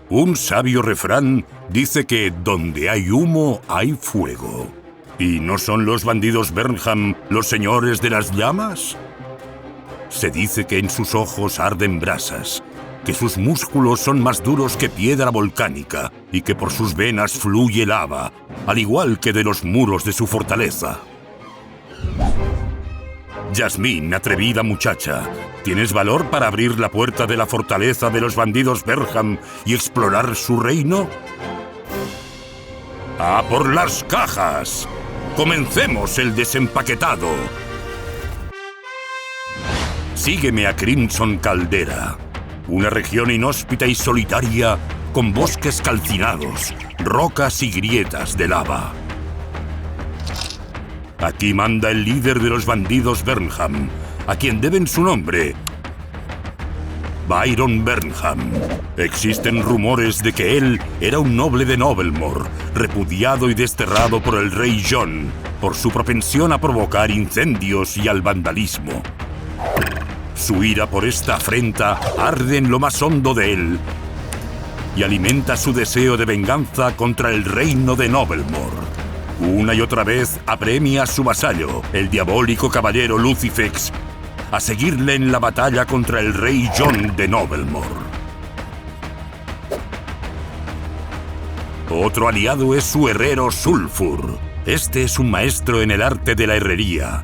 Un sabio refrán dice que donde hay humo hay fuego. ¿Y no son los bandidos Burnham los señores de las llamas? Se dice que en sus ojos arden brasas, que sus músculos son más duros que piedra volcánica y que por sus venas fluye lava, al igual que de los muros de su fortaleza. Jasmine, atrevida muchacha, ¿tienes valor para abrir la puerta de la fortaleza de los bandidos Burnham y explorar su reino? ¡A por las cajas! ¡Comencemos el desempaquetado! Sígueme a Crimson Caldera, una región inhóspita y solitaria con bosques calcinados, rocas y grietas de lava. Aquí manda el líder de los bandidos Burnham, a quien deben su nombre, Byron Burnham. Existen rumores de que él era un noble de Noblemore, repudiado y desterrado por el rey Jon, por su propensión a provocar incendios y al vandalismo. Su ira por esta afrenta arde en lo más hondo de él y alimenta su deseo de venganza contra el reino de Noblemore. Una y otra vez apremia a su vasallo, el diabólico caballero Lucifex, a seguirle en la batalla contra el rey Jon de Noblemore. Otro aliado es su herrero Sulfur. Este es un maestro en el arte de la herrería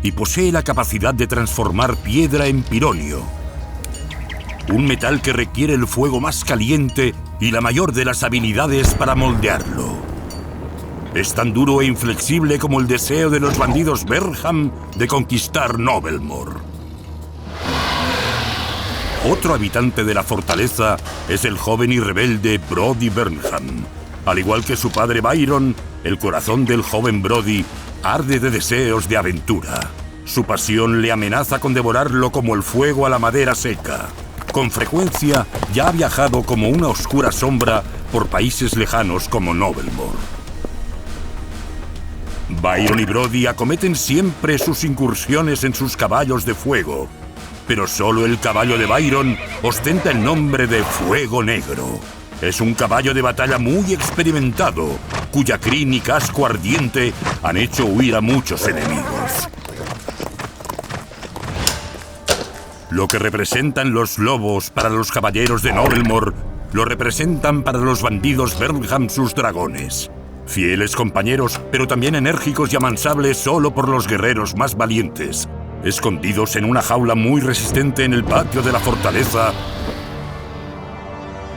y posee la capacidad de transformar piedra en pironio, un metal que requiere el fuego más caliente y la mayor de las habilidades para moldearlo. Es tan duro e inflexible como el deseo de los bandidos Burnham de conquistar Noblemore. Otro habitante de la fortaleza es el joven y rebelde Brody Burnham. Al igual que su padre Byron, el corazón del joven Brody arde de deseos de aventura. Su pasión le amenaza con devorarlo como el fuego a la madera seca. Con frecuencia ya ha viajado como una oscura sombra por países lejanos como Noblemore. Byron y Brody acometen siempre sus incursiones en sus caballos de fuego, pero solo el caballo de Byron ostenta el nombre de Fuego Negro. Es un caballo de batalla muy experimentado, cuya crin y casco ardiente han hecho huir a muchos enemigos. Lo que representan los lobos para los caballeros de Noblemore, lo representan para los bandidos Burnham sus dragones. Fieles compañeros, pero también enérgicos y amansables solo por los guerreros más valientes. Escondidos en una jaula muy resistente en el patio de la fortaleza,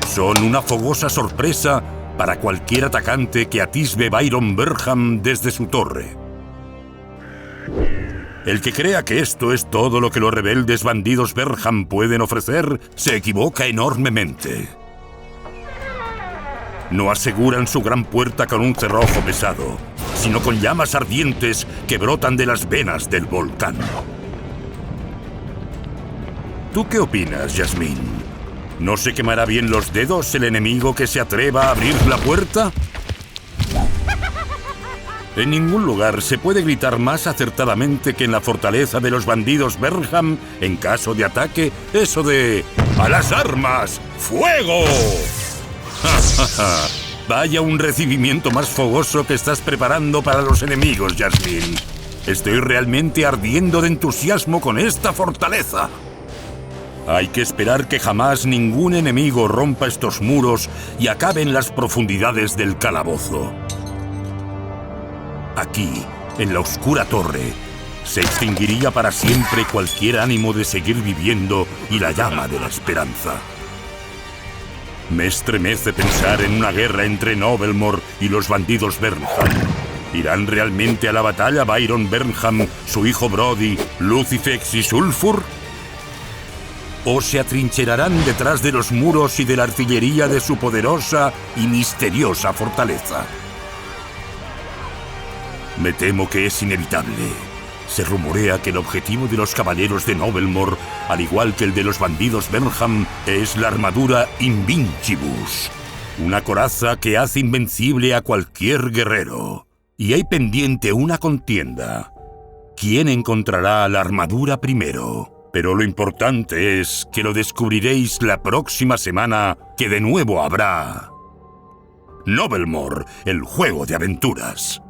son una fogosa sorpresa para cualquier atacante que atisbe Byron Burnham desde su torre. El que crea que esto es todo lo que los rebeldes bandidos Burnham pueden ofrecer, se equivoca enormemente. No aseguran su gran puerta con un cerrojo pesado, sino con llamas ardientes que brotan de las venas del volcán. ¿Tú qué opinas, Jasmine? ¿No se quemará bien los dedos el enemigo que se atreva a abrir la puerta? En ningún lugar se puede gritar más acertadamente que en la fortaleza de los bandidos Burnham en caso de ataque eso de ¡a las armas! ¡Fuego! Vaya un recibimiento más fogoso que estás preparando para los enemigos, Jasmine. Estoy realmente ardiendo de entusiasmo con esta fortaleza. Hay que esperar que jamás ningún enemigo rompa estos muros y acabe en las profundidades del calabozo. Aquí, en la oscura torre, se extinguiría para siempre cualquier ánimo de seguir viviendo y la llama de la esperanza. Me estremece pensar en una guerra entre Noblemore y los bandidos Burnham. ¿Irán realmente a la batalla Byron Burnham, su hijo Brody, Lucifex y Sulfur? ¿O se atrincherarán detrás de los muros y de la artillería de su poderosa y misteriosa fortaleza? Me temo que es inevitable. Se rumorea que el objetivo de los caballeros de Noblemore, al igual que el de los bandidos Burnham, es la armadura Invincibus, una coraza que hace invencible a cualquier guerrero. Y hay pendiente una contienda. ¿Quién encontrará la armadura primero? Pero lo importante es que lo descubriréis la próxima semana, que de nuevo habrá Noblemore, el juego de aventuras.